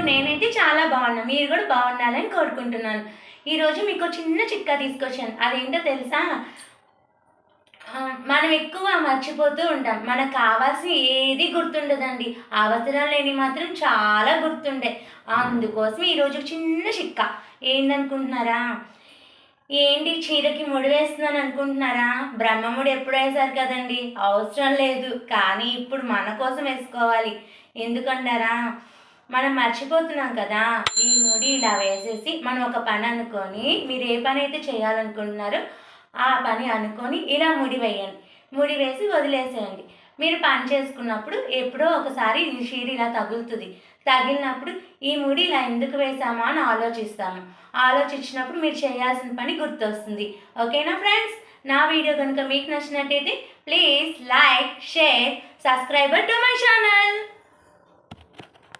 నేనైతే చాలా బాగున్నా. మీరు కూడా బాగుండాలని కోరుకుంటున్నాను. ఈరోజు మీకో చిన్న చిట్కా తీసుకొచ్చాను. అదేంటో తెలుసా? మనం ఎక్కువ మర్చిపోతూ ఉంటాం. మనకు కావాల్సిన ఏది గుర్తుండదండి. అవసరం లేనివి మాత్రం చాలా గుర్తుంటాయి. అందుకోసం ఈరోజు చిన్న చిట్కా. ఏందనుకుంటున్నారా? ఏంటి చీరకి ముడి వేస్తున్నాను అనుకుంటున్నారా? బ్రహ్మముడి ఎప్పుడు వేశారు కదండీ! అవసరం లేదు. కానీ ఇప్పుడు మన కోసం వేసుకోవాలి. ఎందుకంటారా? మనం మర్చిపోతున్నాం కదా! ఈ ముడి ఇలా వేసేసి మనం ఒక పని అనుకోని మీరు ఏ పనైతే చేయాలనుకుంటున్నారో ఆ పని అనుకొని ఇలా ముడి వేయండి. ముడి వేసి వదిలేసేయండి. మీరు పని చేసుకున్నప్పుడు ఎప్పుడో ఒకసారి ఈ చీర ఇలా తగులుతుంది. తగిలినప్పుడు ఈ ముడి ఇలా ఎందుకు వేసామా అని ఆలోచిస్తాము. ఆలోచించినప్పుడు మీరు చేయాల్సిన పని గుర్తొస్తుంది. ఓకేనా ఫ్రెండ్స్? నా వీడియో కనుక మీకు నచ్చినట్టయితే please like, share, subscriber to my channel.